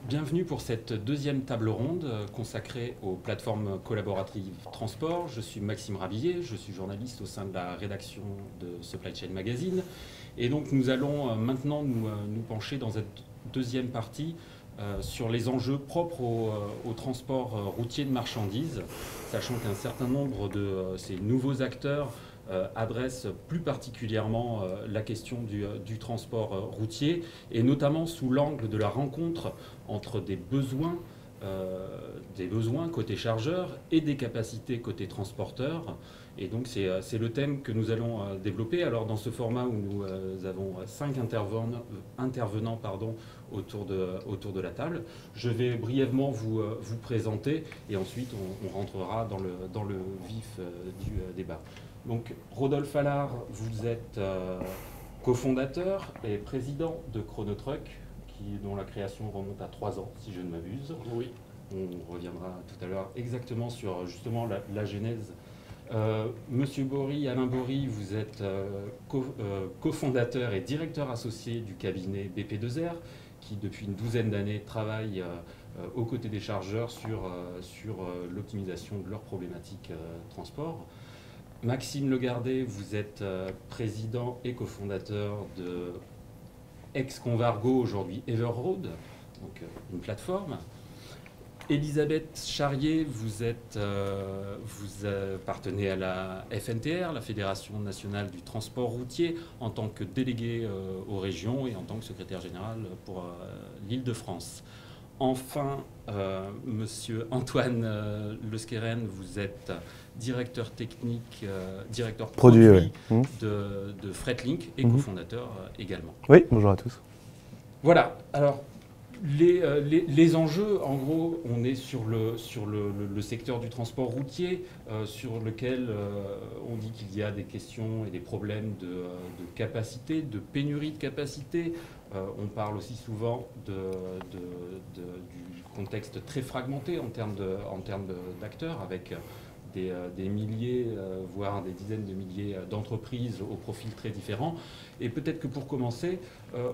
Bienvenue pour cette deuxième table ronde consacrée aux plateformes collaboratives transport. Je suis Maxime Rabillet, je suis journaliste au sein de la rédaction de Supply Chain Magazine. Et donc nous allons maintenant nous pencher dans cette deuxième partie sur les enjeux propres au transport routier de marchandises, sachant qu'un certain nombre de ces nouveaux acteurs adresse plus particulièrement la question du transport routier, et notamment sous l'angle de la rencontre entre des besoins côté chargeur et des capacités côté transporteur. Et donc c'est le thème que nous allons développer. Alors dans ce format où nous avons 5 intervenants autour de la table, je vais brièvement vous présenter et ensuite on rentrera dans le vif du débat. Donc Rodolphe Allard, vous êtes cofondateur et président de Chronotruck, dont la création remonte à 3 ans, si je ne m'abuse. Oui. On reviendra tout à l'heure exactement sur justement la genèse. Monsieur Bory, Alain Bory, vous êtes cofondateur et directeur associé du cabinet BP2R, qui depuis une douzaine d'années travaille aux côtés des chargeurs sur l'optimisation de leurs problématiques transport. Maxime Legardet, vous êtes président et cofondateur de ex-Convargo, aujourd'hui Everroad, donc une plateforme. Elisabeth Charrier, vous appartenez à la FNTR, la Fédération nationale du transport routier, en tant que déléguée aux régions et en tant que secrétaire général pour l'Île-de-France. Enfin, monsieur Antoine Leskeren, vous êtes directeur technique, directeur produit de Fretlink et cofondateur également. Oui, bonjour à tous. Voilà, alors les enjeux, en gros, on est sur le secteur du transport routier, sur lequel on dit qu'il y a des questions et des problèmes de capacité, de pénurie de capacité. On parle aussi souvent du contexte très fragmenté en termes d'acteurs, avec des milliers, voire des dizaines de milliers d'entreprises aux profils très différents. Et peut-être que pour commencer,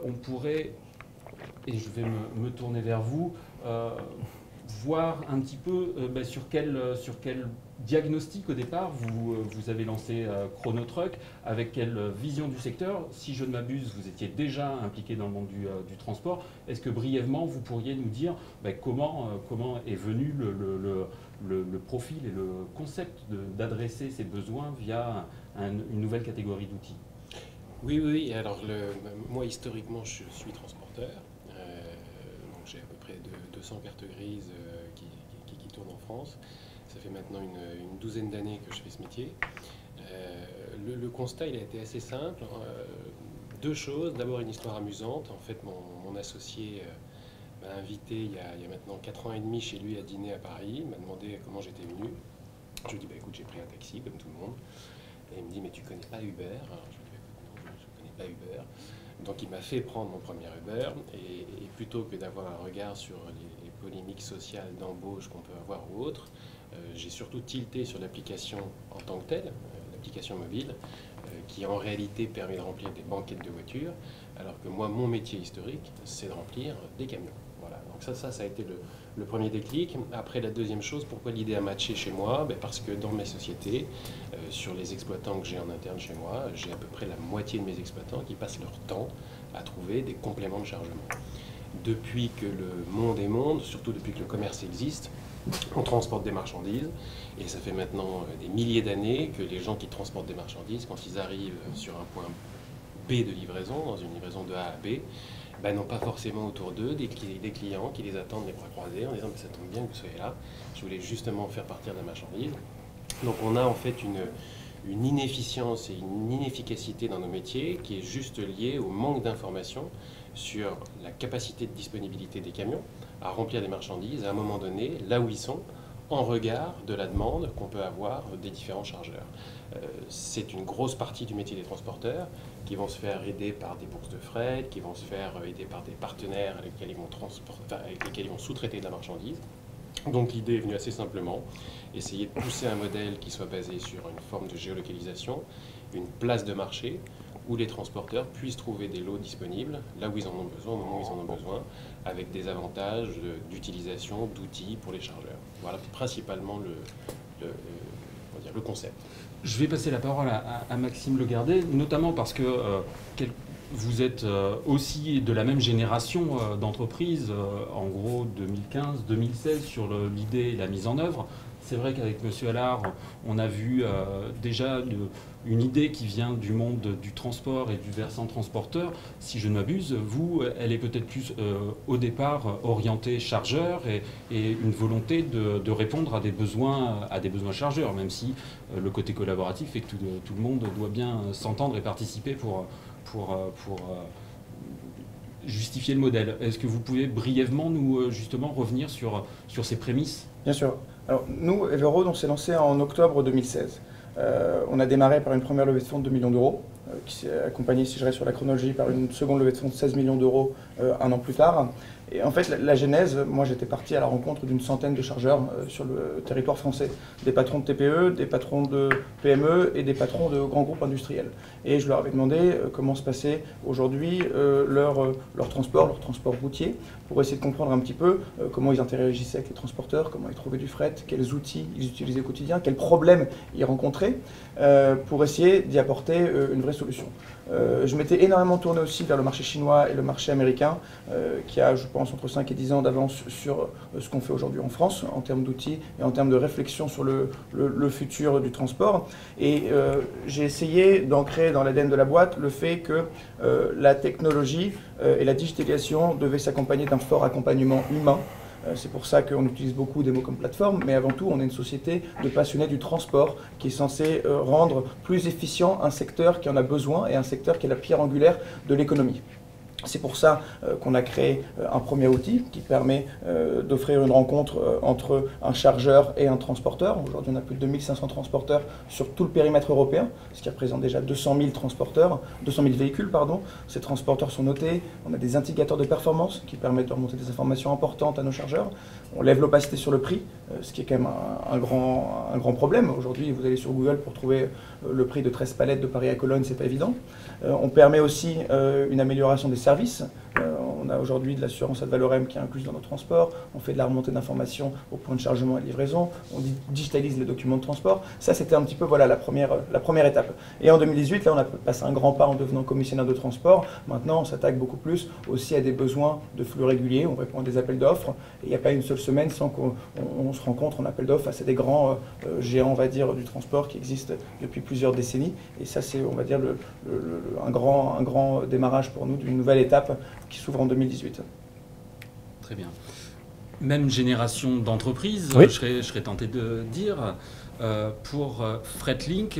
on pourrait, et je vais me tourner vers vous, voir un petit peu sur quel diagnostic au départ vous avez lancé Chronotruck, avec quelle vision du secteur. Si je ne m'abuse, vous étiez déjà impliqué dans le monde du transport. Est-ce que brièvement vous pourriez nous dire comment est venu le profil et le concept d'adresser ces besoins via une nouvelle catégorie d'outils? Oui. Alors, moi, historiquement, je suis transporteur. Donc, j'ai à peu près 200 cartes grises qui tournent en France. Ça fait maintenant une douzaine d'années que je fais ce métier. Le constat, il a été assez simple. Deux choses. D'abord, une histoire amusante. En fait, mon associé m'a invité il y a maintenant 4 ans et demi chez lui à dîner à Paris. Il m'a demandé comment j'étais venu. Je lui ai dit, écoute, j'ai pris un taxi, comme tout le monde. Et il me dit, mais tu connais pas Uber? Alors, je lui ai dit, écoute, non, je ne connais pas Uber. Donc il m'a fait prendre mon premier Uber, et plutôt que d'avoir un regard sur les polémiques sociales d'embauche qu'on peut avoir ou autres, j'ai surtout tilté sur l'application en tant que telle, l'application mobile, qui en réalité permet de remplir des banquettes de voitures, alors que moi, mon métier historique, c'est de remplir des camions. Voilà. Donc ça a été le premier déclic. Après, la deuxième chose, pourquoi l'idée a matché chez moi? Parce que dans mes sociétés, sur les exploitants que j'ai en interne chez moi, j'ai à peu près la moitié de mes exploitants qui passent leur temps à trouver des compléments de chargement. Depuis que le monde est monde, surtout depuis que le commerce existe, on transporte des marchandises, et ça fait maintenant des milliers d'années que les gens qui transportent des marchandises, quand ils arrivent sur un point B de livraison, dans une livraison de A à B, n'ont pas forcément autour d'eux des clients qui les attendent les bras croisés en disant « ça tombe bien que vous soyez là, je voulais justement faire partir de la marchandise ». Donc on a en fait une inefficience et une inefficacité dans nos métiers qui est juste liée au manque d'informations sur la capacité de disponibilité des camions à remplir des marchandises à un moment donné, là où ils sont, en regard de la demande qu'on peut avoir des différents chargeurs. C'est une grosse partie du métier des transporteurs qui vont se faire aider par des bourses de fret, qui vont se faire aider par des partenaires avec lesquels ils vont sous-traiter de la marchandise. Donc l'idée est venue assez simplement, essayer de pousser un modèle qui soit basé sur une forme de géolocalisation, une place de marché, où les transporteurs puissent trouver des lots disponibles là où ils en ont besoin, au moment où ils en ont besoin, avec des avantages d'utilisation d'outils pour les chargeurs. Voilà principalement on va dire le concept. Je vais passer la parole à Maxime Legardet, notamment parce que vous êtes aussi de la même génération d'entreprises, en gros 2015-2016, sur l'idée et la mise en œuvre. C'est vrai qu'avec M. Allard, on a vu déjà une idée qui vient du monde du transport et du versant transporteur. Si je ne m'abuse, vous, elle est peut-être plus au départ orientée chargeur et une volonté de répondre à des besoins chargeurs, même si le côté collaboratif fait que tout le monde doit bien s'entendre et participer pour justifier le modèle. Est-ce que vous pouvez brièvement nous justement revenir sur ces prémices? Bien sûr. Alors, nous, Everroad, on s'est lancé en octobre 2016. On a démarré par une première levée de fonds de 2 millions d'euros, qui s'est accompagnée, si je reste sur la chronologie, par une seconde levée de fonds de 16 millions d'euros un an plus tard. Et en fait, la genèse, moi j'étais parti à la rencontre d'une centaine de chargeurs sur le territoire français. Des patrons de TPE, des patrons de PME et des patrons de grands groupes industriels. Et je leur avais demandé comment se passait aujourd'hui leur transport routier, pour essayer de comprendre un petit peu comment ils interagissaient avec les transporteurs, comment ils trouvaient du fret, quels outils ils utilisaient au quotidien, quels problèmes ils rencontraient, pour essayer d'y apporter une vraie solution. Je m'étais énormément tourné aussi vers le marché chinois et le marché américain, qui a, je pense, entre 5 et 10 ans d'avance sur ce qu'on fait aujourd'hui en France, en termes d'outils et en termes de réflexion sur le futur du transport. Et j'ai essayé d'ancrer dans l'ADN de la boîte le fait que la technologie et la digitalisation devaient s'accompagner d'un fort accompagnement humain. C'est pour ça qu'on utilise beaucoup des mots comme plateforme, mais avant tout, on est une société de passionnés du transport qui est censée rendre plus efficient un secteur qui en a besoin et un secteur qui est la pierre angulaire de l'économie. C'est pour ça qu'on a créé un premier outil qui permet d'offrir une rencontre entre un chargeur et un transporteur. Aujourd'hui, on a plus de 2500 transporteurs sur tout le périmètre européen, ce qui représente déjà 200 000 véhicules. Ces transporteurs sont notés. On a des indicateurs de performance qui permettent de remonter des informations importantes à nos chargeurs. On lève l'opacité sur le prix, ce qui est quand même un grand problème. Aujourd'hui, vous allez sur Google pour trouver le prix de 13 palettes de Paris à Cologne, c'est pas évident. On permet aussi une amélioration des services. On a aujourd'hui de l'assurance ad valorem qui est incluse dans nos transports. On fait de la remontée d'informations au point de chargement et de livraison. On digitalise les documents de transport. Ça, c'était un petit peu voilà, la première étape. Et en 2018, là, on a passé un grand pas en devenant commissionnaire de transport. Maintenant, on s'attaque beaucoup plus aussi à des besoins de flux réguliers. On répond à des appels d'offres. Et il n'y a pas une seule semaine sans qu'on se rencontre en appel d'offres face à des grands géants, on va dire, du transport qui existent depuis plusieurs décennies. Et ça, c'est, on va dire, un grand démarrage pour nous d'une nouvelle étape qui s'ouvre en 2018. Très bien. Même génération d'entreprises, oui. je serais tenté de dire. Pour Fretlink,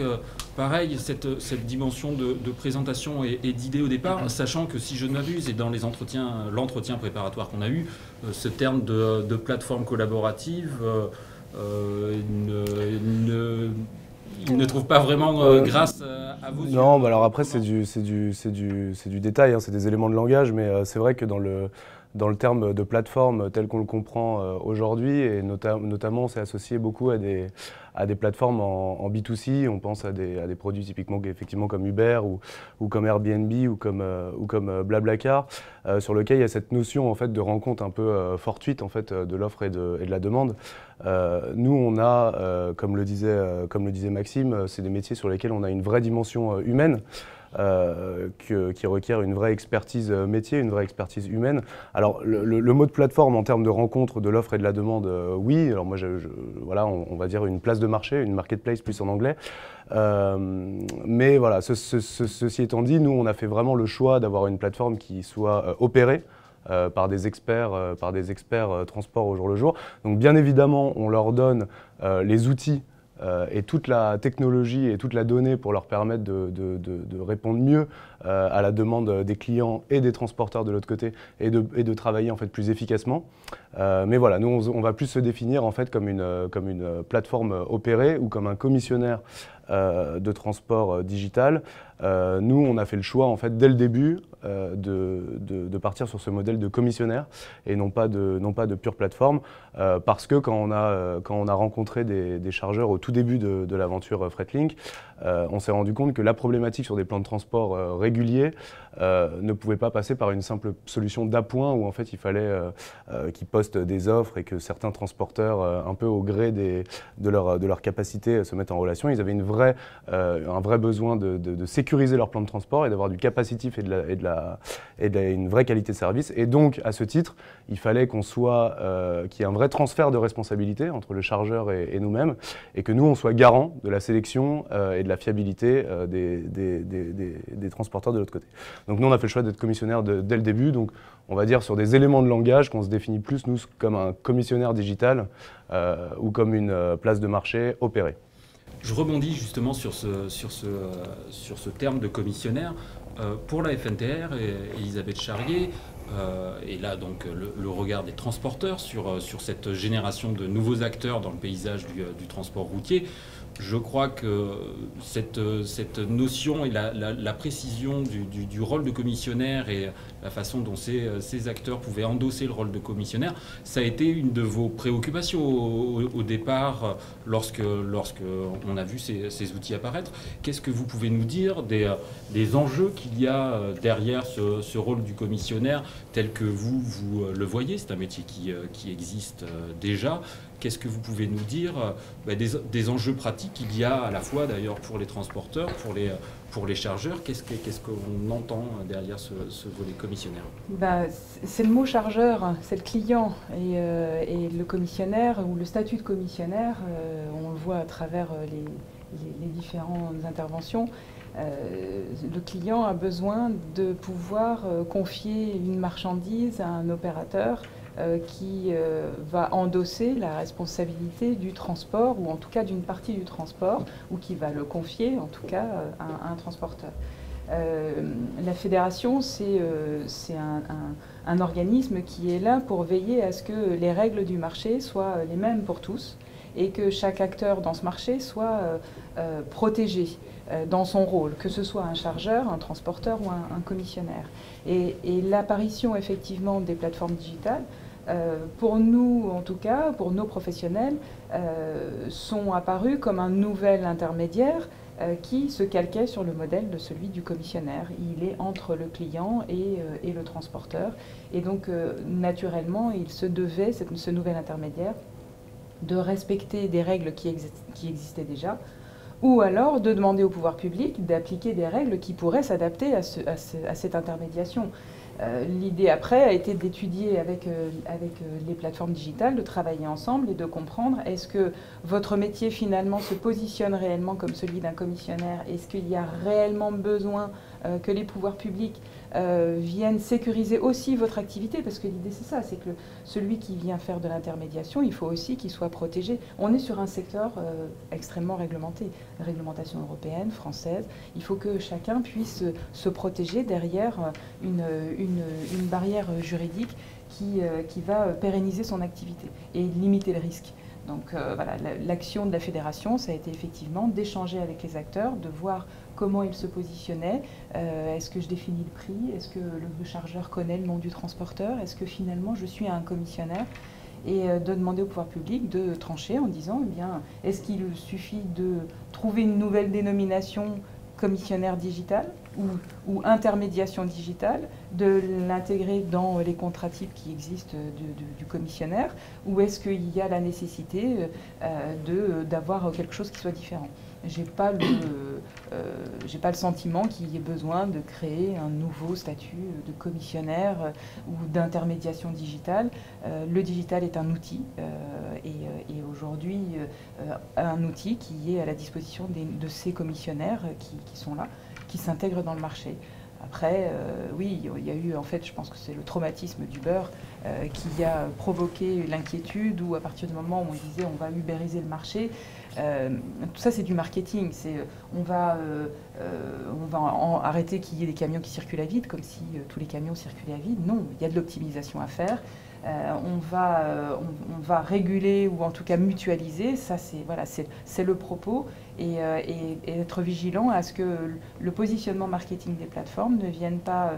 pareil, cette dimension de présentation et d'idée au départ, sachant que si je ne m'abuse, et dans l'entretien préparatoire qu'on a eu, ce terme de plateforme collaborative il ne trouve pas vraiment grâce à vos yeux. Non, bah alors après c'est du détail, hein, c'est des éléments de langage, mais c'est vrai que dans le terme de plateforme tel qu'on le comprend aujourd'hui, et notamment c'est associé beaucoup à des plateformes en B2C, on pense à des produits typiquement effectivement comme Uber ou comme Airbnb ou comme Blablacar, sur lequel il y a cette notion en fait de rencontre un peu fortuite en fait de l'offre et de la demande. Nous on a, comme le disait Maxime, c'est des métiers sur lesquels on a une vraie dimension humaine. Qui requiert une vraie expertise métier, une vraie expertise humaine. Alors le mot de plateforme en termes de rencontre de l'offre et de la demande, oui. Alors moi, voilà, on va dire une place de marché, une marketplace plus en anglais. Mais voilà, ceci étant dit, nous on a fait vraiment le choix d'avoir une plateforme qui soit opérée par des experts transport au jour le jour. Donc bien évidemment, on leur donne les outils et toute la technologie et toute la donnée pour leur permettre de répondre mieux à la demande des clients et des transporteurs de l'autre côté et de travailler en fait plus efficacement. Mais voilà, nous on va plus se définir en fait comme une plateforme opérée ou comme un commissionnaire de transport digital. Nous on a fait le choix en fait dès le début de partir sur ce modèle de commissionnaire et non pas de pure plateforme, parce que quand on a rencontré des chargeurs au tout début de l'aventure Fretlink, on s'est rendu compte que la problématique sur des plans de transport réguliers ne pouvait pas passer par une simple solution d'appoint où en fait il fallait qu'ils postent des offres et que certains transporteurs, un peu au gré de leur capacité, se mettent en relation. Ils avaient un vrai besoin de sécuriser leur plan de transport et d'avoir du capacitif et une vraie qualité de service. Et donc, à ce titre, il fallait qu'il y ait un vrai transfert de responsabilité entre le chargeur et nous-mêmes, et que nous, on soit garant de la sélection et de la fiabilité des transporteurs de l'autre côté. Donc nous, on a fait le choix d'être commissionnaire dès le début, donc on va dire sur des éléments de langage qu'on se définit plus, nous, comme un commissionnaire digital ou comme une place de marché opérée. Je rebondis justement sur ce terme de commissionnaire. Pour la FNTR et Elisabeth Charrier, et là donc le regard des transporteurs sur cette génération de nouveaux acteurs dans le paysage du transport routier, je crois que cette notion et la précision du rôle de commissionnaire et la façon dont ces acteurs pouvaient endosser le rôle de commissionnaire, ça a été une de vos préoccupations au départ lorsque on a vu ces outils apparaître. Qu'est-ce que vous pouvez nous dire des enjeux qu'il y a derrière ce rôle du commissionnaire tel que vous le voyez? C'est un métier qui existe déjà. Qu'est-ce que vous pouvez nous dire des enjeux pratiques qu'il y a à la fois d'ailleurs pour les transporteurs, pour les chargeurs? Qu'est-ce qu'on entend derrière ce volet commissionnaire? C'est le mot chargeur, c'est le client. Et le commissionnaire ou le statut de commissionnaire, on le voit à travers les différentes interventions. Le client a besoin de pouvoir confier une marchandise à un opérateur qui va endosser la responsabilité du transport, ou en tout cas d'une partie du transport, ou qui va le confier en tout cas à un transporteur. La fédération, c'est un organisme qui est là pour veiller à ce que les règles du marché soient les mêmes pour tous et que chaque acteur dans ce marché soit protégé dans son rôle, que ce soit un chargeur, un transporteur ou un commissionnaire. Et l'apparition effectivement des plateformes digitales, pour nous en tout cas, pour nos professionnels, sont apparus comme un nouvel intermédiaire qui se calquait sur le modèle de celui du commissionnaire. Il est entre le client et le transporteur. Et donc naturellement, il se devait, ce nouvel intermédiaire, de respecter des règles qui existaient déjà, ou alors de demander au pouvoir public d'appliquer des règles qui pourraient s'adapter à cette intermédiation. L'idée après a été d'étudier avec les plateformes digitales, de travailler ensemble et de comprendre est-ce que votre métier finalement se positionne réellement comme celui d'un commissionnaire? Est-ce qu'il y a réellement besoin que les pouvoirs publics viennent sécuriser aussi votre activité? Parce que l'idée c'est ça, c'est que celui qui vient faire de l'intermédiation, il faut aussi qu'il soit protégé. On est sur un secteur extrêmement réglementé, réglementation européenne, française. Il faut que chacun puisse se protéger derrière une barrière juridique qui va pérenniser son activité et limiter le risque. Donc voilà, l'action de la fédération, ça a été effectivement d'échanger avec les acteurs, de voir comment ils se positionnaient. Est-ce que je définis le prix? Est-ce que le chargeur connaît le nom du transporteur? Est-ce que finalement je suis un commissionnaire? Et de demander au pouvoir public de trancher en disant, eh bien, est-ce qu'il suffit de trouver une nouvelle dénomination commissionnaire digital ou intermédiation digitale, de l'intégrer dans les contrats types qui existent du commissionnaire, ou est-ce qu'il y a la nécessité d'avoir quelque chose qui soit différent? J'ai pas le sentiment qu'il y ait besoin de créer un nouveau statut de commissionnaire ou d'intermédiation digitale. Le digital est un outil et aujourd'hui un outil qui est à la disposition de ces commissionnaires qui sont là, qui s'intègrent dans le marché. Après, oui, il y a eu, en fait, je pense que c'est le traumatisme d'Uber qui a provoqué l'inquiétude, où à partir du moment où on disait on va ubériser le marché, tout ça c'est du marketing, on va arrêter qu'il y ait des camions qui circulent à vide, comme si tous les camions circulaient à vide. Non, il y a de l'optimisation à faire. On va réguler ou en tout cas mutualiser, ça c'est le propos, et être vigilant à ce que le positionnement marketing des plateformes ne vienne pas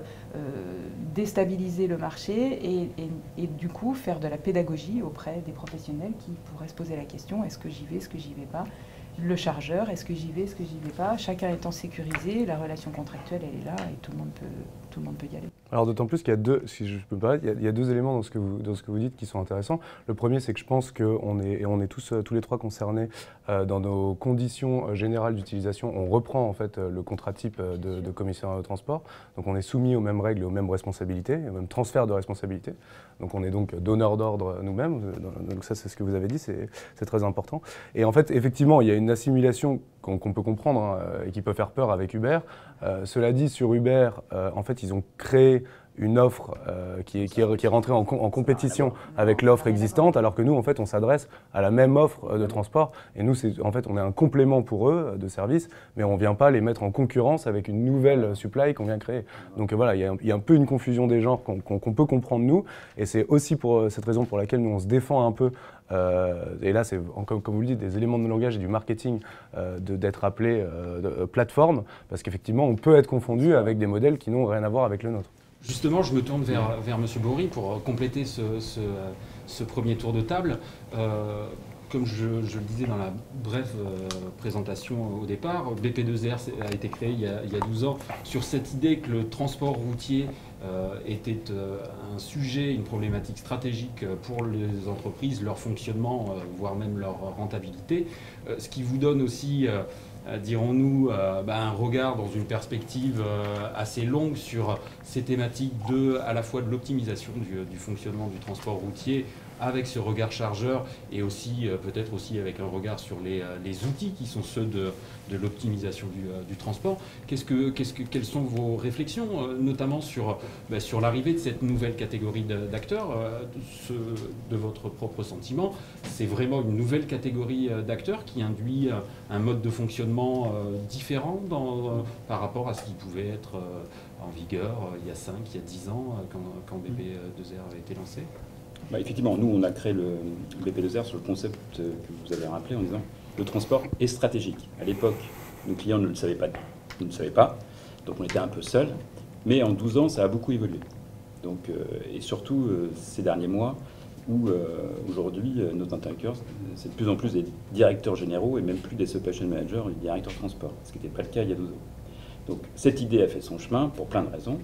déstabiliser le marché et du coup faire de la pédagogie auprès des professionnels qui pourraient se poser la question, est-ce que j'y vais, est-ce que j'y vais pas? le chargeur, est-ce que j'y vais, est-ce que j'y vais pas, chacun étant sécurisé, la relation contractuelle elle est là et tout le monde peut y aller. Alors d'autant plus qu'il y a deux, si je peux me permettre, il y a deux éléments dans ce que vous dites qui sont intéressants. Le premier, c'est que je pense qu'on est tous les trois concernés dans nos conditions générales d'utilisation. On reprend en fait le contrat type de commissaire de transport. Donc on est soumis aux mêmes règles et aux mêmes responsabilités, au même transfert de responsabilités. Donc on est donc donneur d'ordre nous-mêmes. Donc ça, c'est ce que vous avez dit, c'est très important. Et en fait, effectivement, il y a une assimilation qu'on peut comprendre et qui peut faire peur avec Uber. Cela dit, sur Uber, en fait, ils ont créé une offre qui est rentrée en compétition avec l'offre existante, alors que nous, en fait, on s'adresse à la même offre de transport. Et nous, en fait, on est un complément pour eux de service, mais on ne vient pas les mettre en concurrence avec une nouvelle supply qu'on vient créer. Donc voilà, il y a un peu une confusion des genres qu'on peut comprendre, nous. Et c'est aussi pour cette raison pour laquelle nous, on se défend un peu. Et là, c'est, comme vous le dites, des éléments de langage et du marketing d'être appelé plateforme, parce qu'effectivement, on peut être confondu avec des modèles qui n'ont rien à voir avec le nôtre. Justement, je me tourne vers M. Bory pour compléter ce premier tour de table. Comme je le disais dans la brève présentation au départ, BP2R a été créé il y a 12 ans sur cette idée que le transport routier était un sujet, une problématique stratégique pour les entreprises, leur fonctionnement, voire même leur rentabilité. Ce qui vous donne aussi, dirons-nous, un regard dans une perspective assez longue sur ces thématiques à la fois de l'optimisation du fonctionnement du transport routier, avec ce regard chargeur et aussi peut-être aussi avec un regard sur les outils qui sont ceux de l'optimisation du transport. Quelles sont vos réflexions, notamment sur l'arrivée de cette nouvelle catégorie d'acteurs, de votre propre sentiment? C'est vraiment une nouvelle catégorie d'acteurs qui induit un mode de fonctionnement différent par rapport à ce qui pouvait être en vigueur il y a 5, il y a 10 ans, quand BP2R avait été lancé? Effectivement, nous, on a créé le BP2R sur le concept que vous avez rappelé en disant le transport est stratégique. À l'époque, nos clients ne le savaient pas, donc on était un peu seuls. Mais en 12 ans, ça a beaucoup évolué. Donc, et surtout ces derniers mois, où aujourd'hui, nos interlocuteurs, c'est de plus en plus des directeurs généraux et même plus des supply chain managers et des directeurs de transport, ce qui n'était pas le cas il y a 12 ans. Donc cette idée a fait son chemin pour plein de raisons.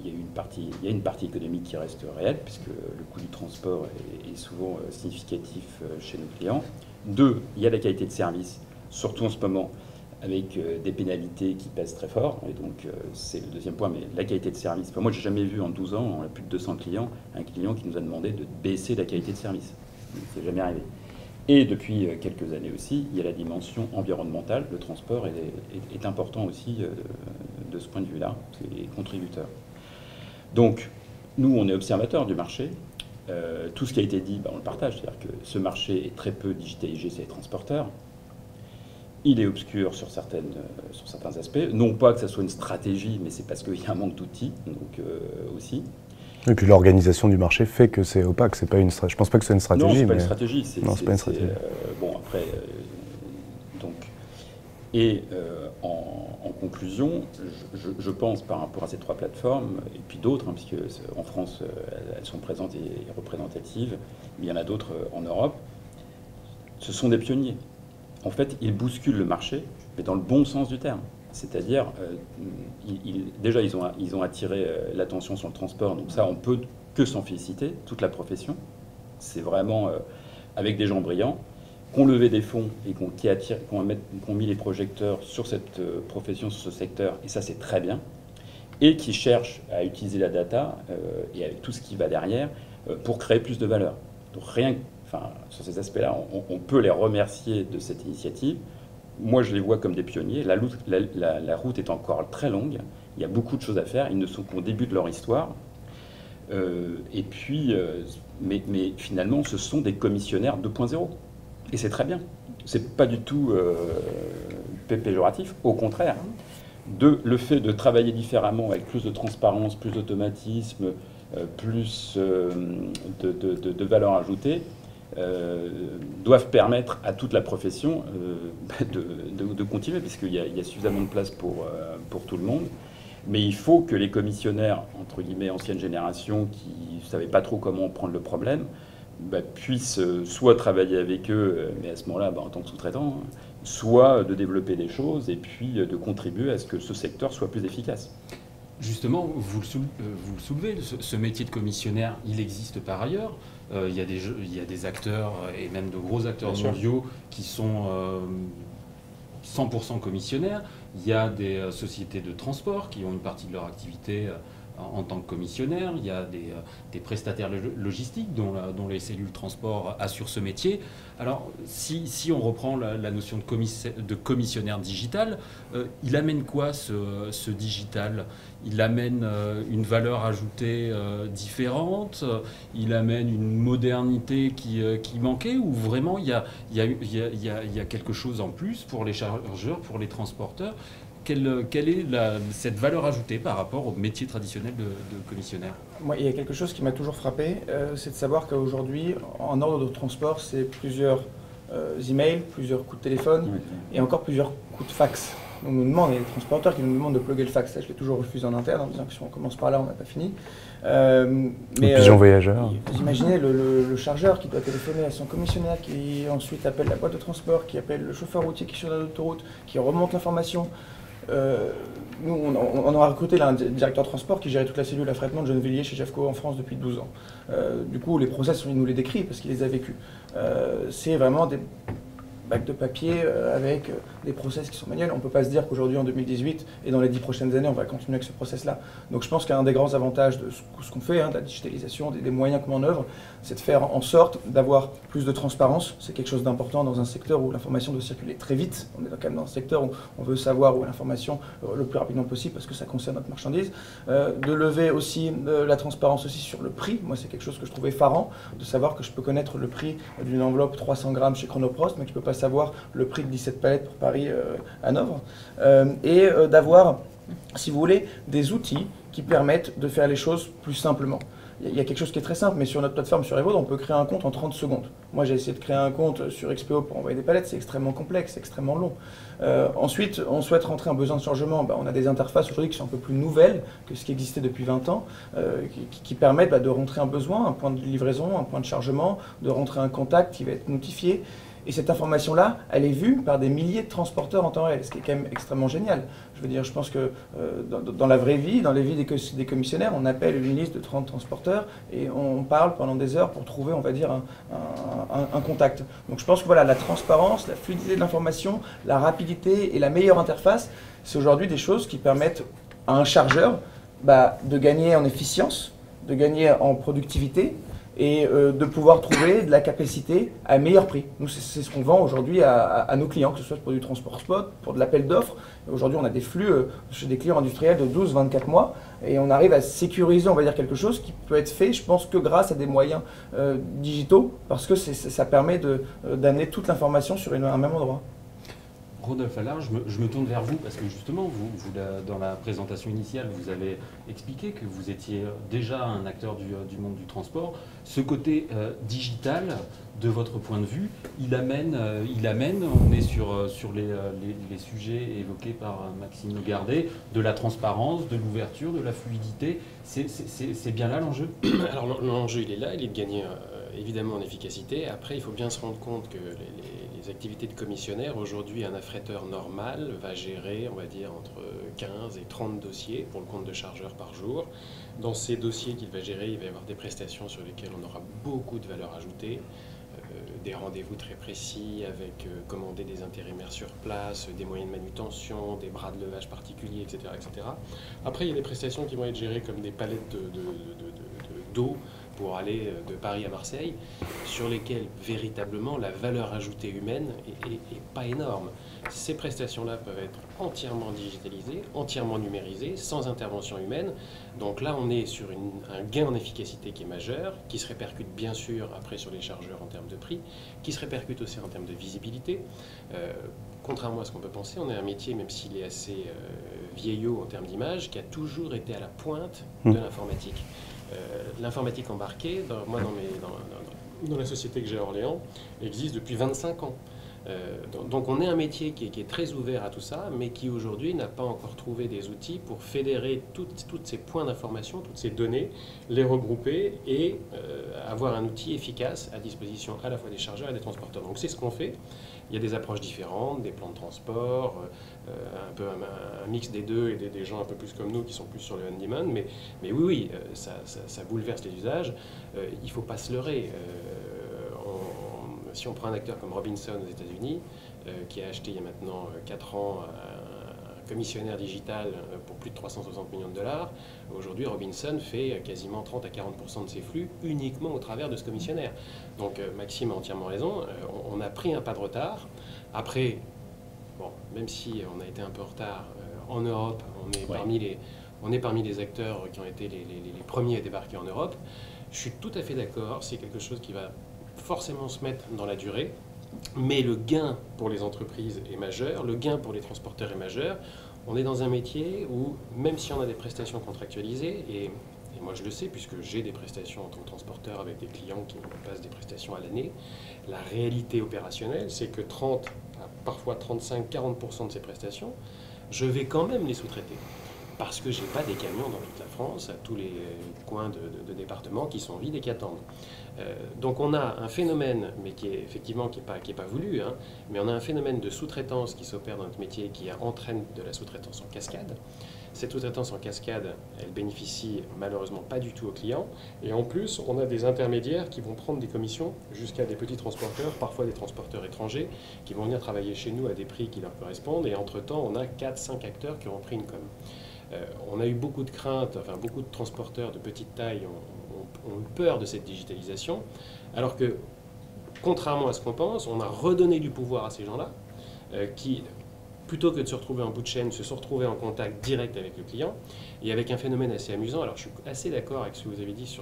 Il y a une partie économique qui reste réelle, puisque le coût du transport est souvent significatif chez nos clients. 2, il y a la qualité de service, surtout en ce moment, avec des pénalités qui pèsent très fort. Et donc, c'est le deuxième point, mais la qualité de service. Moi, je n'ai jamais vu en 12 ans, on a plus de 200 clients, un client qui nous a demandé de baisser la qualité de service. Ça n'est jamais arrivé. Et depuis quelques années aussi, il y a la dimension environnementale. Le transport est important aussi de ce point de vue-là, c'est contributeur. Donc, nous, on est observateurs du marché. Tout ce qui a été dit, on le partage. C'est-à-dire que ce marché est très peu digitalisé, c'est les transporteurs. Il est obscur sur certains aspects. Non pas que ça soit une stratégie, mais c'est parce qu'il y a un manque d'outils, donc aussi. Et puis l'organisation du marché fait que c'est opaque. C'est pas une je pense pas que ce soit une stratégie. Non, c'est pas une stratégie. Non, c'est pas une stratégie. Bon, après, donc... Et en conclusion, je pense par rapport à ces trois plateformes, et puis d'autres, puisque en France, elles sont présentes et représentatives, mais il y en a d'autres en Europe, ce sont des pionniers. En fait, ils bousculent le marché, mais dans le bon sens du terme. C'est-à-dire, déjà, ils ont attiré l'attention sur le transport, donc ça, on peut que s'en féliciter, toute la profession. C'est vraiment avec des gens brillants, qui ont levé des fonds et qui ont mis les projecteurs sur cette profession, sur ce secteur, et ça c'est très bien, et qui cherchent à utiliser la data et avec tout ce qui va derrière pour créer plus de valeur. Donc sur ces aspects-là, on peut les remercier de cette initiative. Moi je les vois comme des pionniers, la route est encore très longue, il y a beaucoup de choses à faire, ils ne sont qu'au début de leur histoire. Et puis, mais finalement, ce sont des commissionnaires 2.0. Et c'est très bien. C'est pas du tout péjoratif. Au contraire, le fait de travailler différemment, avec plus de transparence, plus d'automatisme, plus de valeur ajoutée, doivent permettre à toute la profession de continuer, puisqu'il y a suffisamment de place pour tout le monde. Mais il faut que les commissionnaires, entre guillemets, ancienne génération, qui ne savaient pas trop comment prendre le problème, puisse soit travailler avec eux, mais à ce moment-là, en tant que sous-traitant, soit de développer des choses et puis de contribuer à ce que ce secteur soit plus efficace. Justement, vous le soulevez, ce métier de commissionnaire, il existe par ailleurs. Il y a des acteurs, et même de gros acteurs mondiaux, qui sont 100% commissionnaires. Il y a des sociétés de transport qui ont une partie de leur activité en tant que commissionnaire. Il y a des prestataires logistiques dont les cellules transport assurent ce métier. Alors, si on reprend la notion de commissionnaire digital, il amène quoi ce digital? Il amène une valeur ajoutée différente, il amène une modernité qui manquait, ou vraiment il y a quelque chose en plus pour les chargeurs, pour les transporteurs? Quelle est cette valeur ajoutée par rapport au métier traditionnel de commissionnaire? Moi, il y a quelque chose qui m'a toujours frappé, c'est de savoir qu'aujourd'hui, en ordre de transport, c'est plusieurs emails, plusieurs coups de téléphone et encore plusieurs coups de fax. On nous demande, il y a des transporteurs qui nous demandent de plugger le fax. Ça, je l'ai toujours refusé en interne en disant que si on commence par là, on n'a pas fini. Pigeon voyageur. Vous imaginez le chargeur qui doit téléphoner à son commissionnaire, qui ensuite appelle la boîte de transport, qui appelle le chauffeur routier qui est sur l'autoroute, qui remonte l'information. Nous, on a recruté là, un directeur de transport qui gérait toute la cellule affrètement de Gennevilliers chez Jeffco en France depuis 12 ans. Du coup, les process, il nous les décrit parce qu'il les a vécus. C'est vraiment des bacs de papier avec des process qui sont manuels. On ne peut pas se dire qu'aujourd'hui, en 2018 et dans les 10 prochaines années, on va continuer avec ce process-là. Donc je pense qu'un des grands avantages de ce qu'on fait, de la digitalisation, des moyens qu'on met en œuvre, c'est de faire en sorte d'avoir plus de transparence. C'est quelque chose d'important dans un secteur où l'information doit circuler très vite. On est quand même dans un secteur où on veut savoir où est l'information le plus rapidement possible parce que ça concerne notre marchandise. De lever aussi la transparence aussi sur le prix. Moi, c'est quelque chose que je trouvais effarant, de savoir que je peux connaître le prix d'une enveloppe 300 grammes chez Chronoprost, mais que je ne peux pas savoir le prix de 17 palettes pour Paris-Hanovre. Et d'avoir, si vous voulez, des outils qui permettent de faire les choses plus simplement. Il y a quelque chose qui est très simple, mais sur notre plateforme sur Evoud, on peut créer un compte en 30 secondes. Moi, j'ai essayé de créer un compte sur XPO pour envoyer des palettes, c'est extrêmement complexe, c'est extrêmement long. Ensuite, on souhaite rentrer un besoin de chargement. On a des interfaces aujourd'hui qui sont un peu plus nouvelles que ce qui existait depuis 20 ans, qui permettent de rentrer un besoin, un point de livraison, un point de chargement, de rentrer un contact qui va être notifié. Et cette information-là, elle est vue par des milliers de transporteurs en temps réel, ce qui est quand même extrêmement génial. Je veux dire, je pense que dans la vraie vie, dans les vies des commissionnaires, on appelle une liste de 30 transporteurs et on parle pendant des heures pour trouver, on va dire, un contact. Donc je pense que voilà, la transparence, la fluidité de l'information, la rapidité et la meilleure interface, c'est aujourd'hui des choses qui permettent à un chargeur de gagner en efficience, de gagner en productivité, et de pouvoir trouver de la capacité à meilleur prix. Nous, c'est ce qu'on vend aujourd'hui à nos clients, que ce soit pour du transport spot, pour de l'appel d'offres. Aujourd'hui, on a des flux chez des clients industriels de 12-24 mois et on arrive à sécuriser, on va dire, quelque chose qui peut être fait, je pense, que grâce à des moyens digitaux, parce que ça permet d'amener toute l'information sur un même endroit. Rodolphe Allard, je me tourne vers vous parce que justement, dans la présentation initiale, vous avez expliqué que vous étiez déjà un acteur du monde du transport. Ce côté digital, de votre point de vue, il amène, on est sur les sujets évoqués par Maxime Legardet, de la transparence, de l'ouverture, de la fluidité. C'est bien là l'enjeu? Alors l'enjeu, il est là, il est de gagner évidemment en efficacité. Après, il faut bien se rendre compte que les activités de commissionnaire, aujourd'hui, un affréteur normal va gérer, on va dire, entre 15 et 30 dossiers pour le compte de chargeur par jour. Dans ces dossiers qu'il va gérer, il va y avoir des prestations sur lesquelles on aura beaucoup de valeur ajoutée, des rendez-vous très précis avec commander des intérimaires sur place, des moyens de manutention, des bras de levage particuliers, etc., etc. Après, il y a des prestations qui vont être gérées comme des palettes d'eau pour aller de Paris à Marseille, sur lesquelles véritablement la valeur ajoutée humaine est pas énorme. Ces prestations-là peuvent être entièrement digitalisées, entièrement numérisées, sans intervention humaine. Donc là, on est sur un gain en efficacité qui est majeur, qui se répercute bien sûr après sur les chargeurs en termes de prix, qui se répercute aussi en termes de visibilité. Contrairement à ce qu'on peut penser, on est un métier, même s'il est assez vieillot en termes d'image, qui a toujours été à la pointe de l'informatique. L'informatique embarquée, dans la société que j'ai à Orléans, existe depuis 25 ans. Donc on est un métier qui est très ouvert à tout ça, mais qui aujourd'hui n'a pas encore trouvé des outils pour fédérer toutes ces points d'information, toutes ces données, les regrouper et avoir un outil efficace à disposition à la fois des chargeurs et des transporteurs. Donc c'est ce qu'on fait. Il y a des approches différentes, des plans de transport, un peu un mix des deux et des gens un peu plus comme nous qui sont plus sur le on-demand. Mais oui, ça bouleverse les usages. Il ne faut pas se leurrer. Si on prend un acteur comme Robinson aux États-Unis, qui a acheté il y a maintenant 4 ans un commissionnaire digital pour plus de 360 millions de dollars, aujourd'hui Robinson fait quasiment 30 à 40% de ses flux uniquement au travers de ce commissionnaire. Donc Maxime a entièrement raison, on a pris un pas de retard. Après, bon, même si on a été un peu en retard, en Europe, on est parmi les acteurs qui ont été les premiers à débarquer en Europe. Je suis tout à fait d'accord, c'est quelque chose qui va forcément se mettre dans la durée, mais le gain pour les entreprises est majeur, le gain pour les transporteurs est majeur. On est dans un métier où, même si on a des prestations contractualisées, et moi je le sais puisque j'ai des prestations en tant que transporteur avec des clients qui me passent des prestations à l'année, la réalité opérationnelle, c'est que 30, parfois 35, 40% de ces prestations, je vais quand même les sous-traiter. Parce que je n'ai pas des camions dans toute la France, à tous les coins de départements qui sont vides et qui attendent. Donc on a un phénomène, mais qui est effectivement qui est pas voulu, hein, mais on a un phénomène de sous-traitance qui s'opère dans notre métier qui entraîne de la sous-traitance en cascade. Cette sous-traitance en cascade, elle bénéficie malheureusement pas du tout aux clients. Et en plus, on a des intermédiaires qui vont prendre des commissions jusqu'à des petits transporteurs, parfois des transporteurs étrangers, qui vont venir travailler chez nous à des prix qui leur correspondent. Et entre-temps, on a 4-5 acteurs qui ont pris une com. On a eu beaucoup de craintes, enfin beaucoup de transporteurs de petite taille ont eu peur de cette digitalisation, alors que, contrairement à ce qu'on pense, on a redonné du pouvoir à ces gens-là, qui, plutôt que de se retrouver en bout de chaîne, se sont retrouvés en contact direct avec le client, et avec un phénomène assez amusant. Alors je suis assez d'accord avec ce que vous avez dit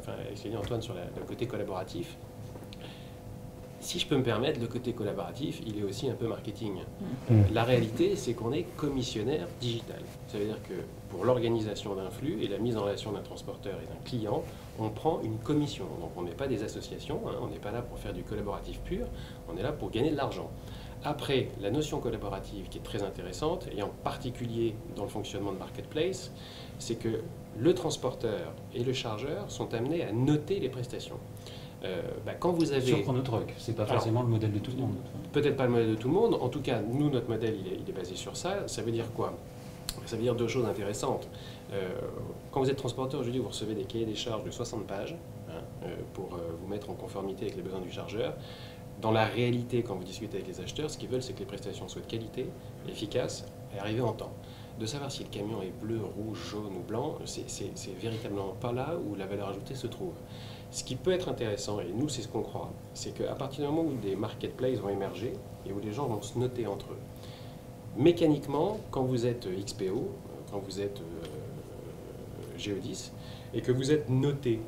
avec ce qu'a dit Antoine sur le côté collaboratif. Si je peux me permettre, le côté collaboratif, il est aussi un peu marketing. La réalité, c'est qu'on est commissionnaire digital. Ça veut dire que pour l'organisation d'un flux et la mise en relation d'un transporteur et d'un client, on prend une commission. Donc on n'est pas des associations, hein, on n'est pas là pour faire du collaboratif pur, on est là pour gagner de l'argent. Après, la notion collaborative qui est très intéressante, et en particulier dans le fonctionnement de marketplace, c'est que le transporteur et le chargeur sont amenés à noter les prestations. Quand vous avez... Sur Chronotruck, c'est pas forcément le modèle de tout le monde. Peut-être pas le modèle de tout le monde. En tout cas, nous, notre modèle, il est basé sur ça. Ça veut dire quoi? Ça veut dire deux choses intéressantes. Quand vous êtes transporteur, je dis, vous recevez des cahiers des charges de 60 pages pour vous mettre en conformité avec les besoins du chargeur. Dans la réalité, quand vous discutez avec les acheteurs, ce qu'ils veulent, c'est que les prestations soient de qualité, efficaces et arrivées en temps. De savoir si le camion est bleu, rouge, jaune ou blanc, c'est véritablement pas là où la valeur ajoutée se trouve. Ce qui peut être intéressant, et nous c'est ce qu'on croit, c'est qu'à partir du moment où des marketplaces vont émerger et où les gens vont se noter entre eux, mécaniquement, quand vous êtes XPO, quand vous êtes Geodis, et que vous êtes noté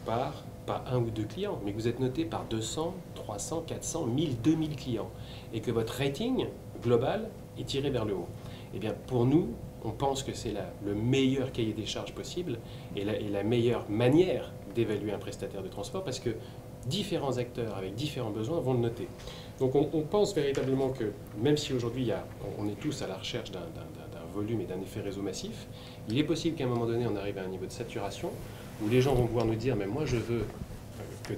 par pas un ou deux clients, mais que vous êtes noté par 200, 300, 400, 1000, 2000 clients, et que votre rating global est tiré vers le haut, eh bien pour nous, on pense que c'est le meilleur cahier des charges possible et la meilleure manière d'évaluer un prestataire de transport, parce que différents acteurs avec différents besoins vont le noter. Donc on pense véritablement que, même si aujourd'hui on est tous à la recherche d'un volume et d'un effet réseau massif, il est possible qu'à un moment donné on arrive à un niveau de saturation où les gens vont pouvoir nous dire « mais moi je veux que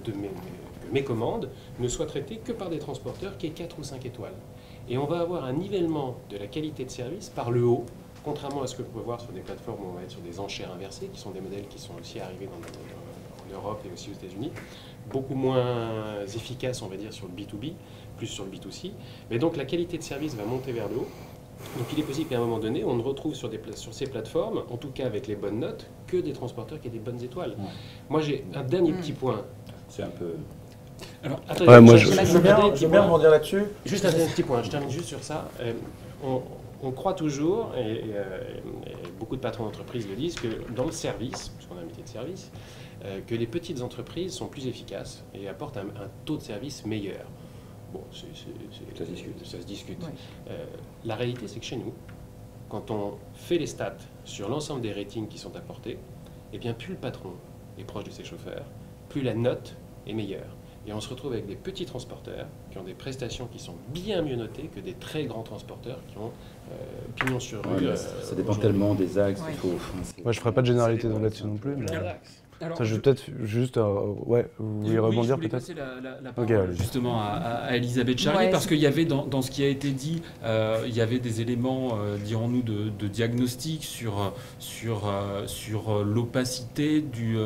mes commandes ne soient traitées que par des transporteurs qui aient 4 ou 5 étoiles ». Et on va avoir un nivellement de la qualité de service par le haut, contrairement à ce que vous pouvez voir sur des plateformes où on va être sur des enchères inversées, qui sont des modèles qui sont aussi arrivés en Europe et aussi aux États-Unis, beaucoup moins efficaces, on va dire, sur le B2B, plus sur le B2C. Mais donc la qualité de service va monter vers le haut. Donc il est possible qu'à un moment donné, on ne retrouve sur ces plateformes, en tout cas avec les bonnes notes, que des transporteurs qui aient des bonnes étoiles. Ouais. Moi j'ai un dernier petit point. C'est un peu... Alors, attendez, ouais, moi je veux bien rebondir là-dessus. Juste un dernier petit point, je termine juste sur ça. On croit toujours, et beaucoup de patrons d'entreprise le disent, que dans le service, puisqu'on a un métier de service, que les petites entreprises sont plus efficaces et apportent un taux de service meilleur. Bon, ça se discute. Ouais. La réalité, c'est que chez nous, quand on fait les stats sur l'ensemble des ratings qui sont apportés, eh bien, plus le patron est proche de ses chauffeurs, plus la note est meilleure. Et on se retrouve avec des petits transporteurs qui ont des prestations qui sont bien mieux notées que des très grands transporteurs qui ont pignon sur rue. Ça dépend tellement des axes. Oui. Moi, je ne ferai pas de généralité là-dessus non plus. Mais... Alors, Ça, je vais peut-être juste... ouais, vous voulez rebondir je voulais peut-être passer la parole Ok, allez. justement à Elisabeth Charrier, Ouais, parce qu'il y avait dans ce qui a été dit, il y avait des éléments, dirons-nous, de diagnostic sur l'opacité du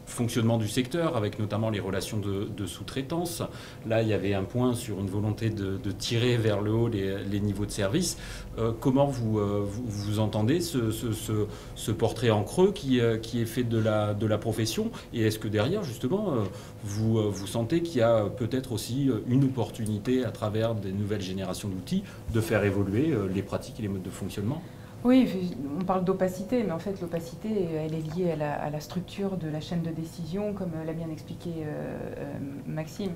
fonctionnement du secteur, avec notamment les relations de sous-traitance. Là, il y avait un point sur une volonté de tirer vers le haut les niveaux de service. Comment vous entendez ce portrait en creux qui est fait de la profession, et est-ce que derrière justement vous sentez qu'il y a peut-être aussi une opportunité à travers des nouvelles générations d'outils de faire évoluer les pratiques et les modes de fonctionnement? Oui, on parle d'opacité, mais en fait l'opacité, elle est liée à la structure de la chaîne de décision, comme l'a bien expliqué Maxime.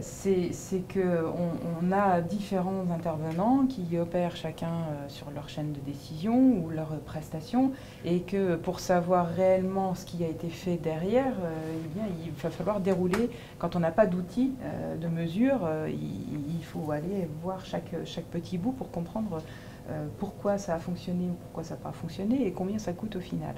C'est qu'on a différents intervenants qui opèrent chacun sur leur chaîne de décision ou leurs prestations, et que pour savoir réellement ce qui a été fait derrière, eh bien, il va falloir dérouler. Quand on n'a pas d'outils de mesure, il faut aller voir chaque petit bout pour comprendre pourquoi ça a fonctionné ou pourquoi ça n'a pas fonctionné et combien ça coûte au final.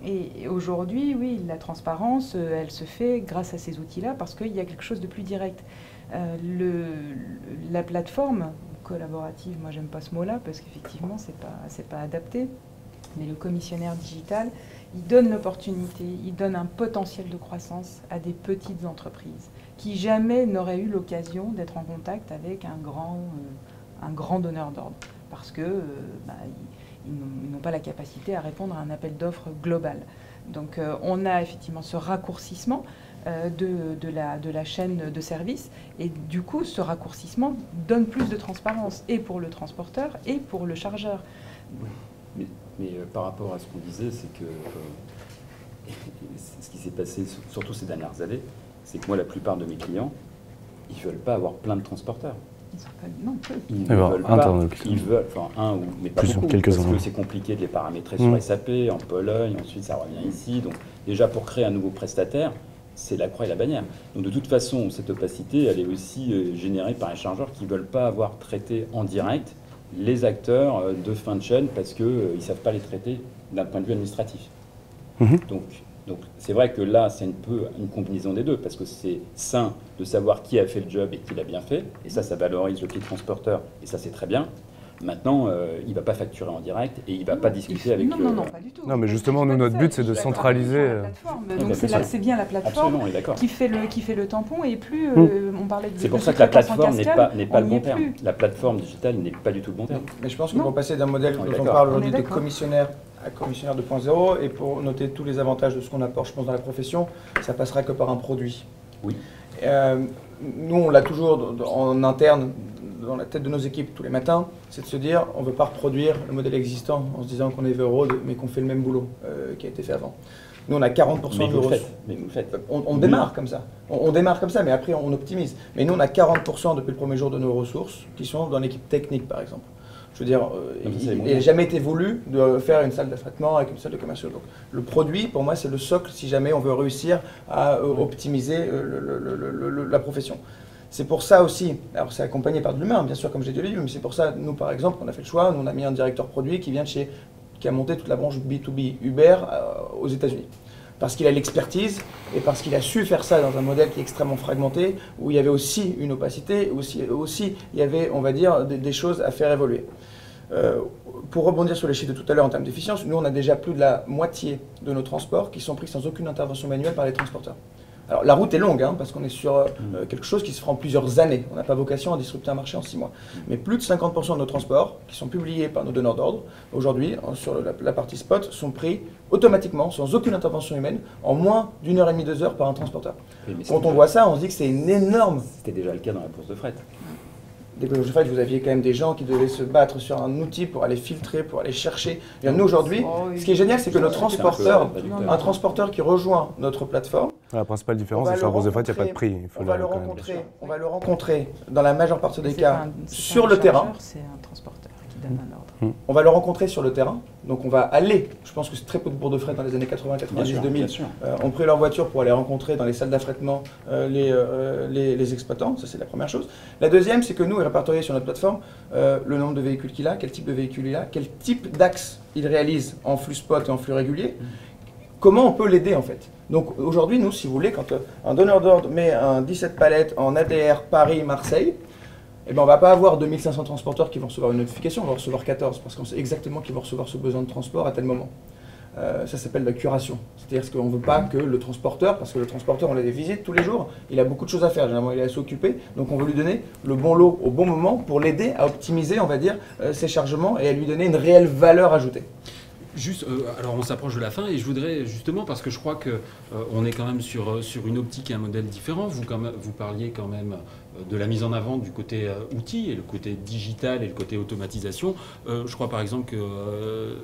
Et aujourd'hui, oui, la transparence, elle se fait grâce à ces outils-là parce qu'il y a quelque chose de plus direct. La plateforme collaborative, moi j'aime pas ce mot-là parce qu'effectivement c'est pas adapté, mais le commissionnaire digital, il donne l'opportunité, il donne un potentiel de croissance à des petites entreprises qui jamais n'auraient eu l'occasion d'être en contact avec un grand donneur d'ordre parce que ils n'ont pas la capacité à répondre à un appel d'offres global. Donc on a effectivement ce raccourcissement de la chaîne de service, et du coup ce raccourcissement donne plus de transparence et pour le transporteur et pour le chargeur. Mais par rapport à ce qu'on disait, c'est que ce qui s'est passé surtout ces dernières années, c'est que moi la plupart de mes clients, ils ne veulent pas avoir plein de transporteurs. Non, peu. Ils veulent pas, ils veulent, enfin un ou mais pas Plus beaucoup, quelques-uns. parce que c'est compliqué de les paramétrer sur SAP, en Pologne, ensuite ça revient ici. Donc déjà pour créer un nouveau prestataire, c'est la croix et la bannière. Donc de toute façon, cette opacité, elle est aussi générée par les chargeurs qui ne veulent pas avoir traité en direct les acteurs de fin de chaîne parce qu'ils ne savent pas les traiter d'un point de vue administratif. Donc c'est vrai que là, c'est un peu une combinaison des deux, parce que c'est sain de savoir qui a fait le job et qui l'a bien fait, et ça valorise le client transporteur, et ça c'est très bien. Maintenant, il ne va pas facturer en direct et il ne va pas discuter avec le... Non, pas du tout. Non, mais justement, nous, notre but, c'est de centraliser... Donc c'est bien la plateforme qui fait le tampon, et plus on parlait de... C'est pour ça que la plateforme n'est pas le bon terme. La plateforme digitale n'est pas du tout le bon terme. Mais je pense qu'on va passer d'un modèle dont on parle aujourd'hui de commissionnaire à commissionnaire 2.0, et pour noter tous les avantages de ce qu'on apporte, je pense, dans la profession, ça passera que par un produit. Oui. Nous, on l'a toujours en interne, dans la tête de nos équipes tous les matins, c'est de se dire, on ne veut pas reproduire le modèle existant en se disant qu'on est Everroad, mais qu'on fait le même boulot qui a été fait avant. Nous, on a 40% de nos ressources. Mais vous le faites. On démarre comme ça. On démarre comme ça, mais après, on optimise. Mais nous, on a 40% depuis le premier jour de nos ressources qui sont dans l'équipe technique, par exemple. Je veux dire, il n'a jamais été voulu de faire une salle d'affrètement avec une salle de commerciaux. Donc, le produit, pour moi, c'est le socle si jamais on veut réussir à optimiser la profession. C'est pour ça aussi, alors c'est accompagné par de l'humain, bien sûr, comme j'ai dit au début, mais c'est pour ça, nous, par exemple, on a fait le choix, nous, on a mis un directeur produit qui vient de qui a monté toute la branche B2B Uber aux États-Unis. Parce qu'il a l'expertise et parce qu'il a su faire ça dans un modèle qui est extrêmement fragmenté, où il y avait aussi une opacité, aussi il y avait, on va dire, des choses à faire évoluer. Pour rebondir sur les chiffres de tout à l'heure en termes d'efficience, nous on a déjà plus de la moitié de nos transports qui sont pris sans aucune intervention manuelle par les transporteurs. Alors la route est longue, hein, parce qu'on est sur quelque chose qui se fera en plusieurs années. On n'a pas vocation à disrupter un marché en 6 mois. Mais plus de 50% de nos transports, qui sont publiés par nos donneurs d'ordre, aujourd'hui, sur la partie spot, sont pris automatiquement, sans aucune intervention humaine, en moins d'1 heure et demie, 2 heures par un transporteur. Oui, quand on voit ça, on se dit que c'est une énorme... C'était déjà le cas dans la bourse de fret. Dès que je fais, vous aviez quand même des gens qui devaient se battre sur un outil pour aller filtrer, pour aller chercher. Et nous, aujourd'hui, ce qui est génial, c'est que notre transporteur, un transporteur qui rejoint notre plateforme, la principale différence, c'est que sur la bourse de fret, il n'y a pas de prix. On va le rencontrer dans la majeure partie des cas sur le terrain. C'est un transporteur. donne un ordre. On va le rencontrer sur le terrain, donc on va aller, je pense que c'est très peu de bourgs de fret dans les années 80, 90, 2000, ont pris leur voiture pour aller rencontrer dans les salles d'affrètement les exploitants, ça c'est la première chose. La deuxième, c'est que nous, on répertorié sur notre plateforme le nombre de véhicules qu'il a, quel type de véhicule il a, quel type d'axe il réalise en flux spot et en flux régulier, comment on peut l'aider en fait. Donc aujourd'hui, nous, si vous voulez, quand un donneur d'ordre met un 17 palettes en ADR Paris-Marseille, eh ben, on ne va pas avoir 2500 transporteurs qui vont recevoir une notification, on va recevoir 14, parce qu'on sait exactement qui vont recevoir ce besoin de transport à tel moment. Ça s'appelle la curation. C'est-à-dire qu'on ne veut pas que le transporteur, parce que le transporteur, on les visite tous les jours, il a beaucoup de choses à faire, généralement il est assez occupé, donc on veut lui donner le bon lot au bon moment pour l'aider à optimiser, on va dire, ses chargements et à lui donner une réelle valeur ajoutée. Juste, alors on s'approche de la fin et je voudrais justement, parce que je crois qu'on est quand même sur une optique et un modèle différent, vous parliez quand même de la mise en avant du côté outils et le côté digital et le côté automatisation. Je crois par exemple que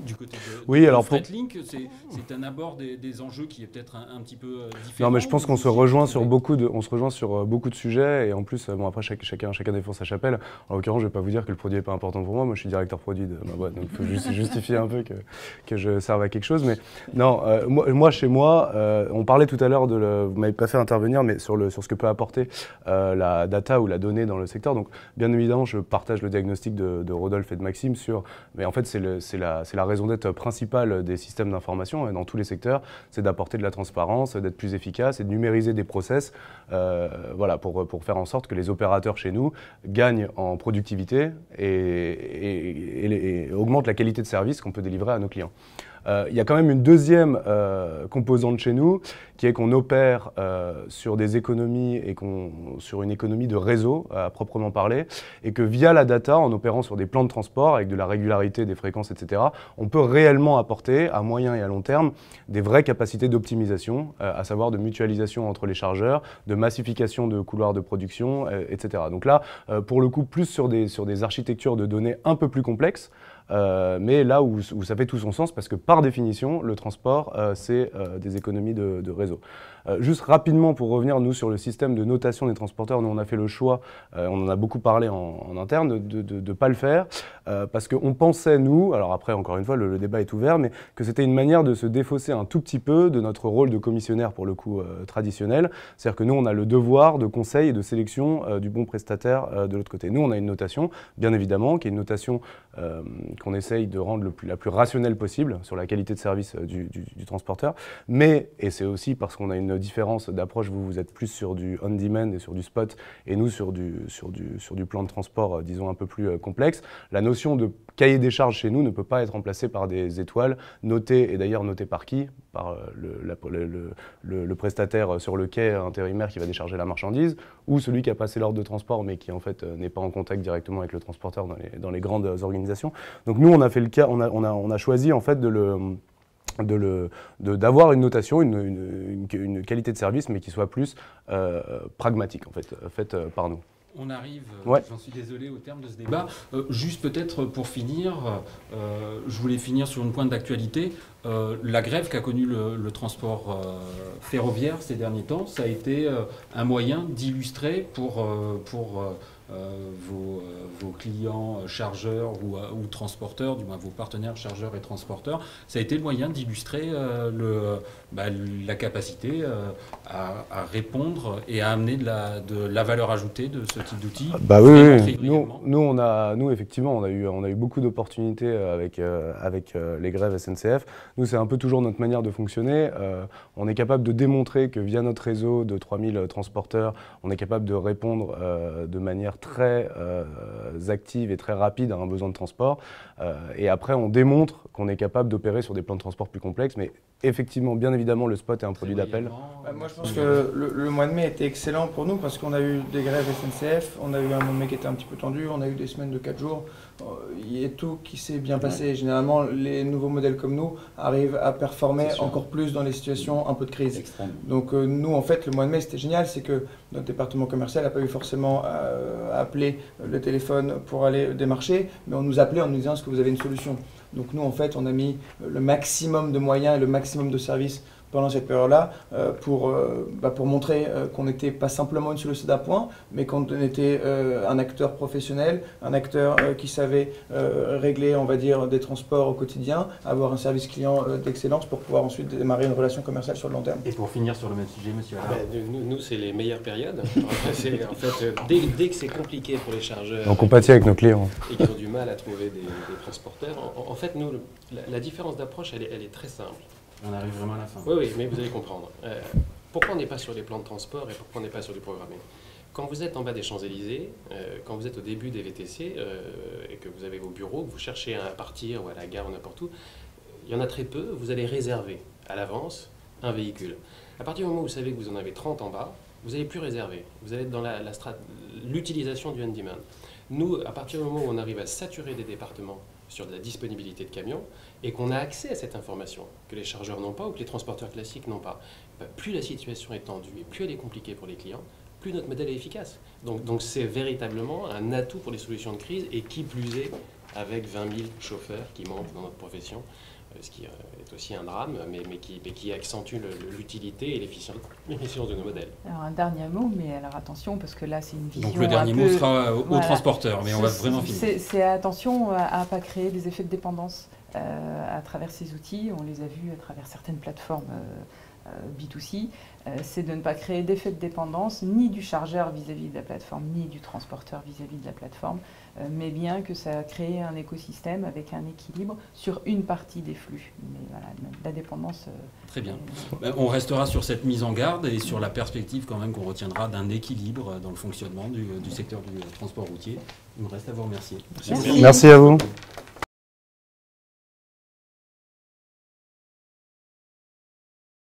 du côté de Fretlink, c'est un abord des enjeux qui est peut-être un petit peu différent. Non, mais je pense qu'on se rejoint sur beaucoup de sujets et en plus, bon après chacun défend sa chapelle. En l'occurrence, je vais pas vous dire que le produit est pas important pour moi. Moi, je suis directeur produit de ma boîte, donc il faut juste justifier un peu que je serve à quelque chose. Mais non, moi chez moi, on parlait tout à l'heure vous m'avez pas fait intervenir, mais sur ce que peut apporter la data ou la donnée dans le secteur. Donc, bien évidemment, je partage le diagnostic de Rodolphe et de Maxime mais en fait, c'est la raison d'être principale des systèmes d'information dans tous les secteurs, c'est d'apporter de la transparence, d'être plus efficace et de numériser des process voilà, pour faire en sorte que les opérateurs chez nous gagnent en productivité et augmentent la qualité de service qu'on peut délivrer à nos clients. Il y a quand même une deuxième composante chez nous, qui est qu'on opère sur des économies et sur une économie de réseau à proprement parler, et que via la data, en opérant sur des plans de transport avec de la régularité, des fréquences, etc., on peut réellement apporter à moyen et à long terme des vraies capacités d'optimisation, à savoir de mutualisation entre les chargeurs, de massification de couloirs de production, etc. Donc là, pour le coup, plus sur des architectures de données un peu plus complexes, mais là où ça fait tout son sens, parce que par définition, le transport, c'est des économies de réseau. Juste rapidement pour revenir, nous, sur le système de notation des transporteurs, nous on a fait le choix, on en a beaucoup parlé en interne, de ne pas le faire, parce qu'on pensait, nous, alors après encore une fois le débat est ouvert, mais que c'était une manière de se défausser un tout petit peu de notre rôle de commissionnaire pour le coup traditionnel, c'est-à-dire que nous on a le devoir de conseil et de sélection du bon prestataire de l'autre côté. Nous on a une notation, bien évidemment, qui est une notation qu'on essaye de rendre la plus rationnelle possible sur la qualité de service du transporteur, mais, et c'est aussi parce qu'on a une différence d'approche, vous êtes plus sur du on-demand et sur du spot, et nous sur du plan de transport, disons, un peu plus complexe. La notion de cahier des charges chez nous ne peut pas être remplacée par des étoiles notées, et d'ailleurs notées par qui? Par le prestataire sur le quai intérimaire qui va décharger la marchandise, ou celui qui a passé l'ordre de transport mais qui en fait n'est pas en contact directement avec le transporteur dans les grandes organisations. Donc nous on a fait le cas, on a choisi en fait d'avoir une notation, une qualité de service, mais qui soit plus pragmatique en fait, faite par nous. On arrive, ouais. J'en suis désolé, au terme de ce débat. Juste peut-être pour finir, je voulais finir sur une pointe d'actualité. La grève qu'a connue le transport ferroviaire ces derniers temps, ça a été un moyen d'illustrer pour vos clients chargeurs ou transporteurs, du moins vos partenaires chargeurs et transporteurs, ça a été le moyen d'illustrer la capacité à répondre et à amener de la valeur ajoutée de ce type d'outils. Bah oui. Nous effectivement, on a eu beaucoup d'opportunités avec les grèves SNCF. Nous, c'est un peu toujours notre manière de fonctionner. On est capable de démontrer que via notre réseau de 3000 transporteurs, on est capable de répondre de manière très active et très rapide à un besoin de transport. Et après, on démontre qu'on est capable d'opérer sur des plans de transport plus complexes. Mais effectivement, bien évidemment, le spot est un produit d'appel. Moi, je pense que le mois de mai était excellent pour nous parce qu'on a eu des grèves SNCF, on a eu un mois de mai qui était un petit peu tendu, on a eu des semaines de 4 jours. Il y a tout qui s'est bien passé. Généralement, les nouveaux modèles comme nous arrivent à performer encore plus dans les situations un peu de crise. Extrême. Donc nous, en fait, le mois de mai, c'était génial, c'est que notre département commercial n'a pas eu forcément à appeler le téléphone pour aller démarcher, mais on nous appelait en nous disant est-ce que vous avez une solution. Donc nous, en fait, on a mis le maximum de moyens et le maximum de services pendant cette période-là pour montrer qu'on n'était pas simplement une solution d'appoint, mais qu'on était un acteur professionnel, un acteur qui savait régler, on va dire, des transports au quotidien, avoir un service client d'excellence pour pouvoir ensuite démarrer une relation commerciale sur le long terme. Et pour finir sur le même sujet, monsieur Allard. Nous, c'est les meilleures périodes. En fait, dès que c'est compliqué pour les chargeurs, On compatit avec nos clients. et qu'ils ont du mal à trouver des transporteurs, en fait, nous, la différence d'approche, elle est très simple. On arrive vraiment à la fin. Oui, mais vous allez comprendre. Pourquoi on n'est pas sur les plans de transport et pourquoi on n'est pas sur du programmé? Quand vous êtes en bas des Champs-Élysées, quand vous êtes au début des VTC et que vous avez vos bureaux, que vous cherchez à partir ou à la gare ou n'importe où, il y en a très peu, vous allez réserver à l'avance un véhicule. À partir du moment où vous savez que vous en avez 30 en bas, vous n'allez plus réserver. Vous allez être dans l'utilisation du on-demand. Nous, à partir du moment où on arrive à saturer des départements sur de la disponibilité de camions et qu'on a accès à cette information que les chargeurs n'ont pas ou que les transporteurs classiques n'ont pas, plus la situation est tendue et plus elle est compliquée pour les clients, plus notre modèle est efficace. Donc c'est véritablement un atout pour les solutions de crise et qui plus est avec 20 000 chauffeurs qui manquent dans notre profession, ce qui est aussi un drame, mais qui accentue l'utilité et l'efficience de nos modèles. Alors un dernier mot, mais alors attention, parce que là c'est une vision. Donc le dernier mot sera au transporteur, mais on va vraiment finir. C'est attention à ne pas créer des effets de dépendance à travers ces outils. On les a vus à travers certaines plateformes B2C. C'est de ne pas créer d'effet de dépendance ni du chargeur vis-à-vis de la plateforme, ni du transporteur vis-à-vis de la plateforme, mais bien que ça crée un écosystème avec un équilibre sur une partie des flux. Mais voilà, la dépendance... Très bien. On restera sur cette mise en garde et sur la perspective quand même qu'on retiendra d'un équilibre dans le fonctionnement du secteur du transport routier. Il me reste à vous remercier. Merci. Merci à vous.